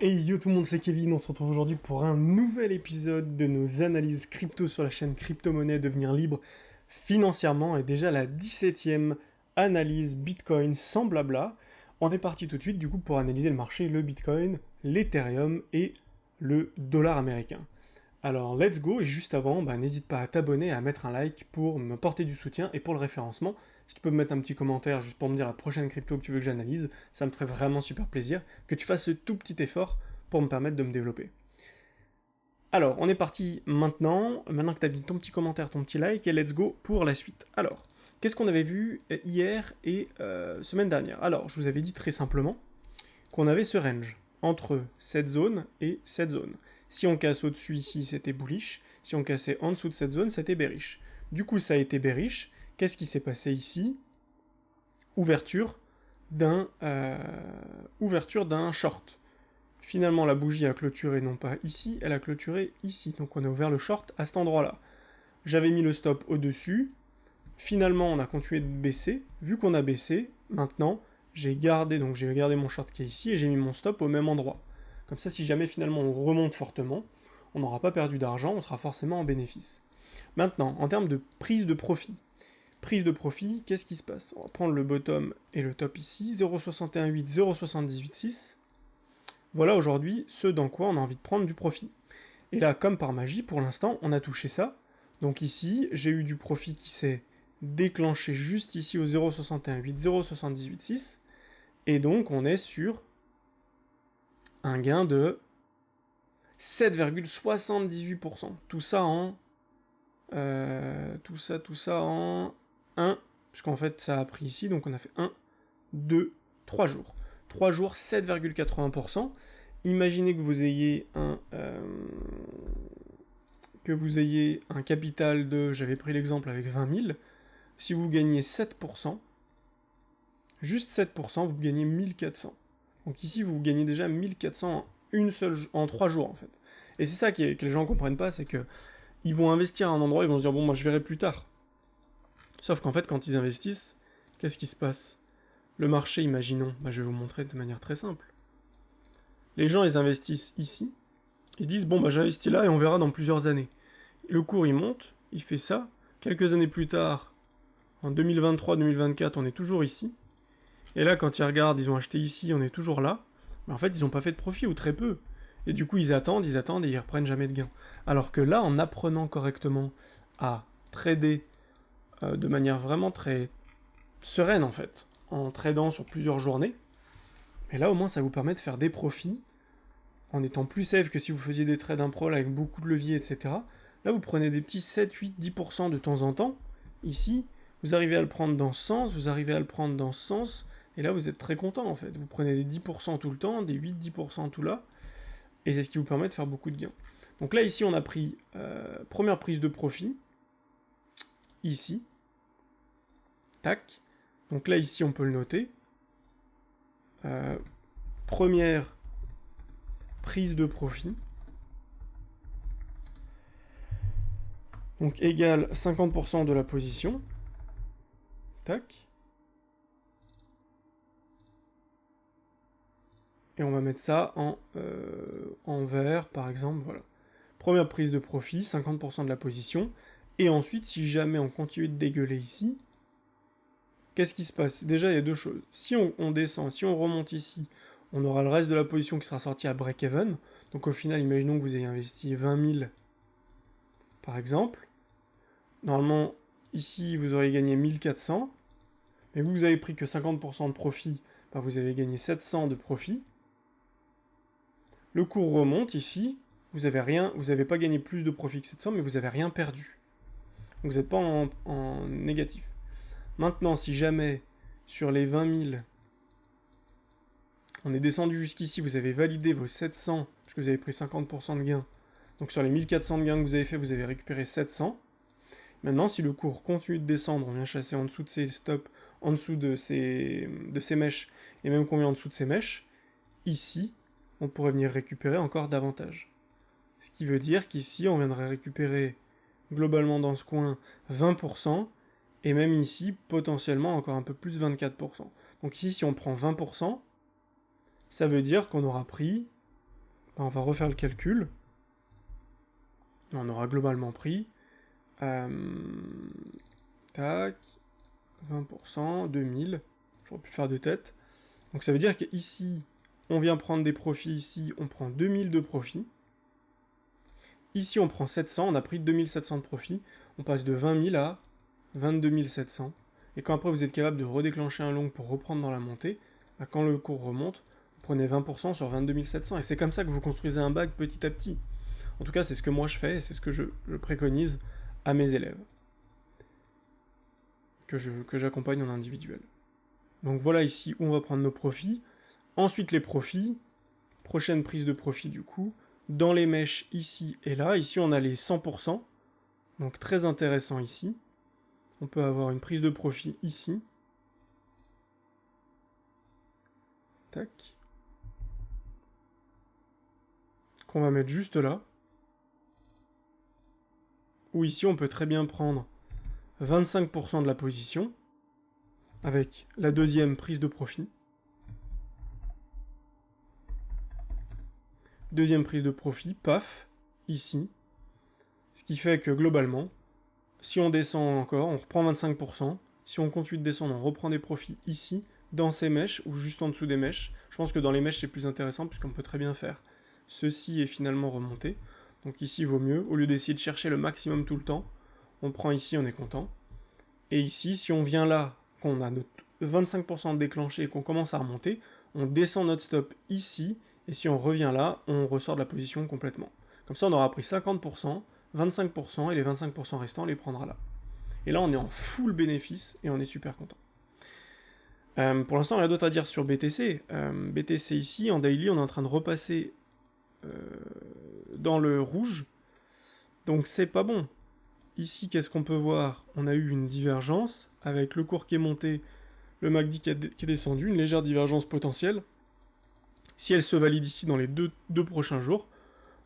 Hey yo tout le monde, c'est Kevin, on se retrouve aujourd'hui pour un nouvel épisode de nos analyses crypto sur la chaîne Crypto-monnaie Devenir Libre financièrement, et déjà la 17e analyse Bitcoin sans blabla. On est parti tout de suite du coup pour analyser le marché, le Bitcoin, l'Ethereum et le dollar américain. Alors let's go, et juste avant, n'hésite pas à t'abonner et à mettre un like pour me porter du soutien et pour le référencement. Si tu peux me mettre un petit commentaire juste pour me dire la prochaine crypto que tu veux que j'analyse, ça me ferait vraiment super plaisir que tu fasses ce tout petit effort pour me permettre de me développer. Alors, on est parti maintenant que tu as mis ton petit commentaire, ton petit like, et let's go pour la suite. Alors, qu'est-ce qu'on avait vu hier et semaine dernière? Alors, je vous avais dit très simplement qu'on avait ce range entre cette zone et cette zone. Si on casse au-dessus ici, c'était bullish. Si on cassait en dessous de cette zone, c'était bearish. Du coup, ça a été bearish. Qu'est-ce qui s'est passé ici? Ouverture d'un short. Finalement, la bougie a clôturé non pas ici, elle a clôturé ici. Donc on a ouvert le short à cet endroit-là. J'avais mis le stop au-dessus. Finalement, on a continué de baisser. Vu qu'on a baissé, maintenant, j'ai gardé mon short qui est ici et j'ai mis mon stop au même endroit. Comme ça, si jamais finalement on remonte fortement, on n'aura pas perdu d'argent, on sera forcément en bénéfice. Maintenant, en termes de prise de profit. Prise de profit, qu'est-ce qui se passe? On va prendre le bottom et le top ici, 0,618, 0,786. Voilà aujourd'hui ce dans quoi on a envie de prendre du profit. Et là, comme par magie, pour l'instant, on a touché ça. Donc ici, j'ai eu du profit qui s'est déclenché juste ici au 0,618, 0,786. Et donc, on est sur un gain de 7,78%. Tout ça en... tout ça en 1, puisqu'en fait, ça a pris ici, donc on a fait 1, 2, 3 jours. 3 jours, 7,80%. Imaginez que vous ayez un capital de, j'avais pris l'exemple avec 20 000, si vous gagnez 7%, juste 7%, vous gagnez 1400. Donc ici, vous gagnez déjà 1400 en 3 jours, en fait. Et c'est ça que les gens ne comprennent pas, c'est que ils vont investir à un endroit, ils vont se dire, bon, moi je verrai plus tard. Sauf qu'en fait, quand ils investissent, qu'est-ce qui se passe? Le marché, imaginons, je vais vous montrer de manière très simple. Les gens, ils investissent ici, ils disent, bon, j'investis là et on verra dans plusieurs années. Le cours, il monte, il fait ça. Quelques années plus tard, en 2023-2024, on est toujours ici. Et là, quand ils regardent, ils ont acheté ici, on est toujours là. Mais en fait, ils n'ont pas fait de profit, ou très peu. Et du coup, ils attendent, et ils reprennent jamais de gain. Alors que là, en apprenant correctement à trader de manière vraiment très sereine, en fait, en tradant sur plusieurs journées, et là, au moins, ça vous permet de faire des profits en étant plus safe que si vous faisiez des trades impro avec beaucoup de leviers, etc. Là, vous prenez des petits 7, 8, 10% de temps en temps. Ici, vous arrivez à le prendre dans ce sens, vous arrivez à le prendre dans ce sens, et là, vous êtes très content, en fait. Vous prenez des 10% tout le temps, des 8, 10% tout là, et c'est ce qui vous permet de faire beaucoup de gains. Donc là, ici, on a pris première prise de profit, ici, tac. Donc là, ici, on peut le noter. Première prise de profit, donc égale 50% de la position, tac. Et on va mettre ça en vert, par exemple, voilà. Première prise de profit, 50% de la position, et ensuite, si jamais on continue de dégueuler ici, qu'est-ce qui se passe? Déjà, il y a deux choses. Si on descend, si on remonte ici, on aura le reste de la position qui sera sorti à break-even, donc au final, imaginons que vous ayez investi 20 000, par exemple. Normalement, ici, vous auriez gagné 1400, mais vous avez pris que 50% de profit, vous avez gagné 700 de profit. Le cours remonte ici, vous avez pas gagné plus de profit que 700, mais vous avez rien perdu. Donc vous n'êtes pas en négatif. Maintenant, si jamais sur les 20 000, on est descendu jusqu'ici, vous avez validé vos 700, puisque vous avez pris 50% de gain. Donc sur les 1400 de gains que vous avez fait, vous avez récupéré 700. Maintenant, si le cours continue de descendre, on vient chasser en dessous de ces stops, en dessous de ces mèches, et même qu'on vient en dessous de ces mèches, ici, on pourrait venir récupérer encore davantage. Ce qui veut dire qu'ici, on viendrait récupérer globalement dans ce coin 20%, et même ici, potentiellement encore un peu plus 24%. Donc ici, si on prend 20%, ça veut dire qu'on aura pris On va refaire le calcul. On aura globalement pris... tac... 20%, 2000. J'aurais pu faire de tête. Donc ça veut dire qu'ici, on vient prendre des profits. Ici, on prend 2000 de profit. Ici, on prend 700. On a pris 2700 de profit. On passe de 20 000 à 22 700. Et quand après, vous êtes capable de redéclencher un long pour reprendre dans la montée, bah, quand le cours remonte, vous prenez 20% sur 22 700. Et c'est comme ça que vous construisez un bac petit à petit. En tout cas, c'est ce que moi je fais et c'est ce que je préconise à mes élèves. Que j'accompagne en individuel. Donc voilà ici où on va prendre nos profits. Ensuite les profits, prochaine prise de profit du coup, dans les mèches ici et là. Ici on a les 100%, donc très intéressant ici. On peut avoir une prise de profit ici. Tac. Qu'on va mettre juste là. Ou ici on peut très bien prendre 25% de la position, avec la deuxième prise de profit. Deuxième prise de profit, paf, ici. Ce qui fait que globalement, si on descend encore, on reprend 25%. Si on continue de descendre, on reprend des profits ici, dans ces mèches, ou juste en dessous des mèches. Je pense que dans les mèches, c'est plus intéressant, puisqu'on peut très bien faire ceci est finalement remonté. Donc ici, il vaut mieux, au lieu d'essayer de chercher le maximum tout le temps, on prend ici, on est content. Et ici, si on vient là, qu'on a notre 25% déclenché et qu'on commence à remonter, on descend notre stop ici, et si on revient là, on ressort de la position complètement. Comme ça, on aura pris 50%, 25%, et les 25% restants, on les prendra là. Et là, on est en full bénéfice, et on est super content. Pour l'instant, rien d'autre à dire sur BTC. BTC ici, en daily, on est en train de repasser dans le rouge, donc c'est pas bon. Ici, qu'est-ce qu'on peut voir? On a eu une divergence, avec le cours qui est monté, le MACD qui est descendu, une légère divergence potentielle. Si elle se valide ici dans les deux prochains jours,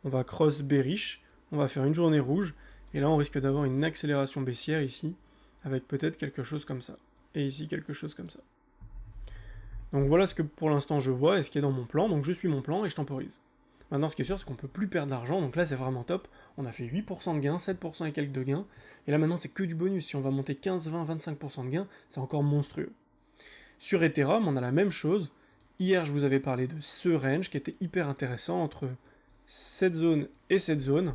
on va cross bearish, on va faire une journée rouge, et là on risque d'avoir une accélération baissière ici, avec peut-être quelque chose comme ça. Et ici quelque chose comme ça. Donc voilà ce que pour l'instant je vois et ce qui est dans mon plan, donc je suis mon plan et je temporise. Maintenant ce qui est sûr c'est qu'on peut plus perdre d'argent, donc là c'est vraiment top. On a fait 8% de gains, 7% et quelques de gains, et là maintenant c'est que du bonus. Si on va monter 15, 20, 25% de gains, c'est encore monstrueux. Sur Ethereum, on a la même chose. Hier je vous avais parlé de ce range qui était hyper intéressant entre cette zone et cette zone.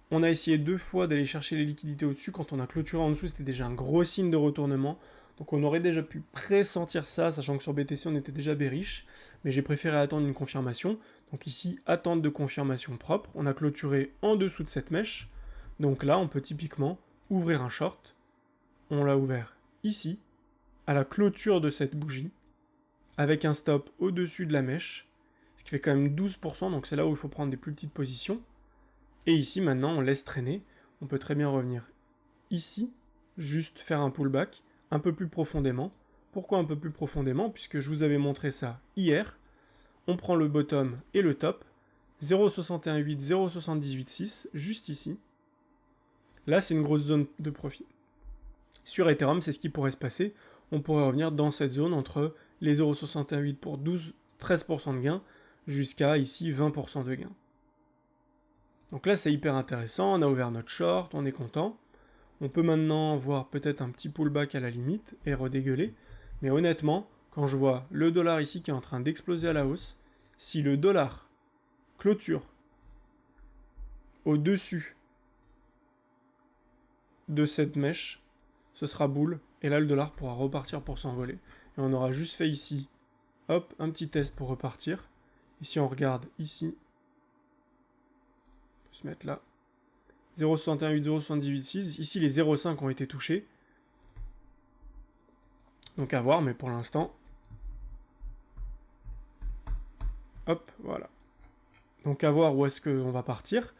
On a essayé 2 fois d'aller chercher les liquidités au-dessus. Quand on a clôturé en dessous, c'était déjà un gros signe de retournement. Donc on aurait déjà pu pressentir ça, sachant que sur BTC on était déjà bearish. Mais j'ai préféré attendre une confirmation. Donc ici, attente de confirmation propre. On a clôturé en dessous de cette mèche. Donc là, on peut typiquement ouvrir un short. On l'a ouvert ici, à la clôture de cette bougie, avec un stop au-dessus de la mèche, ce qui fait quand même 12%, donc c'est là où il faut prendre des plus petites positions. Et ici, maintenant, on laisse traîner. On peut très bien revenir ici, juste faire un pullback, un peu plus profondément. Pourquoi un peu plus profondément? Puisque je vous avais montré ça hier. On prend le bottom et le top, 0,618, 0,786, juste ici. Là, c'est une grosse zone de profit. Sur Ethereum, c'est ce qui pourrait se passer. On pourrait revenir dans cette zone entre les 0,68 pour 13% de gain, jusqu'à ici 20% de gain. Donc là, c'est hyper intéressant. On a ouvert notre short, on est content. On peut maintenant voir peut-être un petit pullback à la limite et redégueuler. Mais honnêtement, quand je vois le dollar ici qui est en train d'exploser à la hausse, si le dollar clôture au-dessus de cette mèche, ce sera boule, et là le dollar pourra repartir pour s'envoler. Et on aura juste fait ici, hop, un petit test pour repartir. Et si on regarde ici, on peut se mettre là, 0,618, 0,786, ici les 0,5 ont été touchés. Donc à voir, mais pour l'instant, hop, voilà. Donc à voir où est-ce qu'on va partir.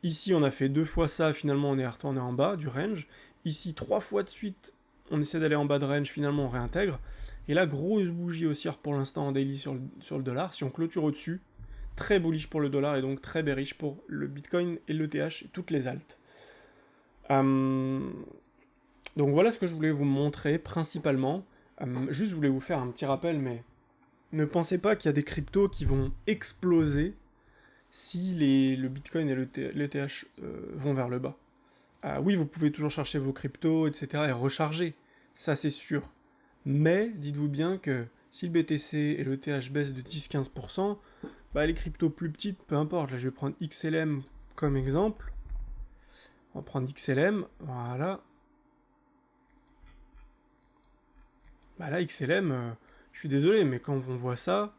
Ici, on a fait 2 fois ça, finalement on est retourné en bas du range. Ici, 3 fois de suite, on essaie d'aller en bas de range, finalement on réintègre. Et là, grosse bougie haussière pour l'instant en daily sur le dollar. Si on clôture au-dessus, très bullish pour le dollar et donc très bearish pour le Bitcoin et l'ETH et toutes les alts. Donc voilà ce que je voulais vous montrer principalement. Juste, je voulais vous faire un petit rappel, mais ne pensez pas qu'il y a des cryptos qui vont exploser si le Bitcoin et l'ETH vont vers le bas. Oui, vous pouvez toujours chercher vos cryptos, etc. et recharger, ça c'est sûr. Mais dites-vous bien que si le BTC et l'ETH baissent de 10-15%, bah les cryptos plus petites, peu importe. Là, je vais prendre XLM comme exemple. On va prendre XLM, voilà. Bah là, XLM, je suis désolé, mais quand on voit ça,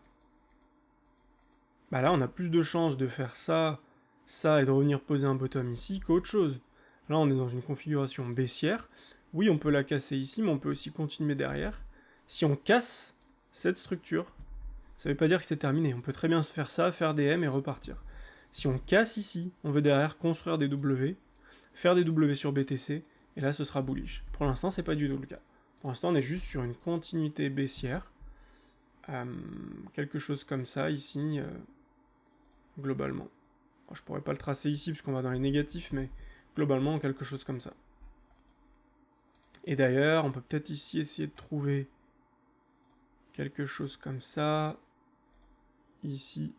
bah là, on a plus de chances de faire ça, ça, et de revenir poser un bottom ici qu'autre chose. Là, on est dans une configuration baissière. Oui, on peut la casser ici, mais on peut aussi continuer derrière. Si on casse cette structure, ça ne veut pas dire que c'est terminé. On peut très bien se faire ça, faire des M et repartir. Si on casse ici, on veut derrière construire des W, faire des W sur BTC, et là, ce sera bullish. Pour l'instant, c'est pas du tout le cas. Pour l'instant, on est juste sur une continuité baissière. Quelque chose comme ça, ici, globalement. Bon, je pourrais pas le tracer ici, puisqu'on va dans les négatifs, mais globalement, quelque chose comme ça. Et d'ailleurs, on peut peut-être ici essayer de trouver quelque chose comme ça. Ici,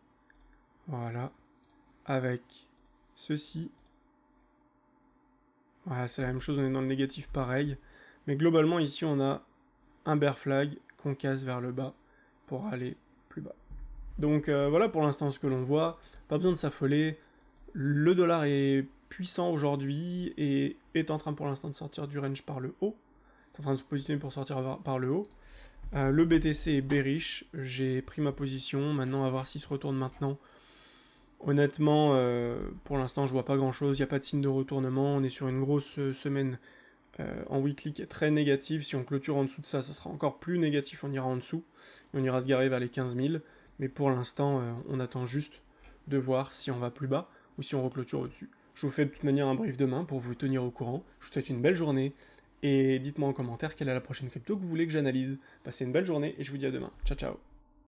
voilà. Avec ceci. Voilà, c'est la même chose, on est dans le négatif pareil. Mais globalement, ici, on a un bear flag qu'on casse vers le bas pour aller plus bas. Donc voilà pour l'instant ce que l'on voit. Pas besoin de s'affoler. Le dollar est puissant aujourd'hui et est en train pour l'instant de sortir du range par le haut. Est en train de se positionner pour sortir par le haut. Le BTC est bearish. J'ai pris ma position. Maintenant, à voir s'il se retourne maintenant. Honnêtement, pour l'instant, je vois pas grand chose. Il n'y a pas de signe de retournement. On est sur une grosse semaine en weekly qui est très négative. Si on clôture en dessous de ça, ça sera encore plus négatif. On ira en dessous. Et on ira se garer vers les 15 000. Mais pour l'instant, on attend juste de voir si on va plus bas ou si on reclôture au-dessus. Je vous fais de toute manière un brief demain pour vous tenir au courant. Je vous souhaite une belle journée. Et dites-moi en commentaire quelle est la prochaine crypto que vous voulez que j'analyse. Passez une belle journée et je vous dis à demain. Ciao ciao.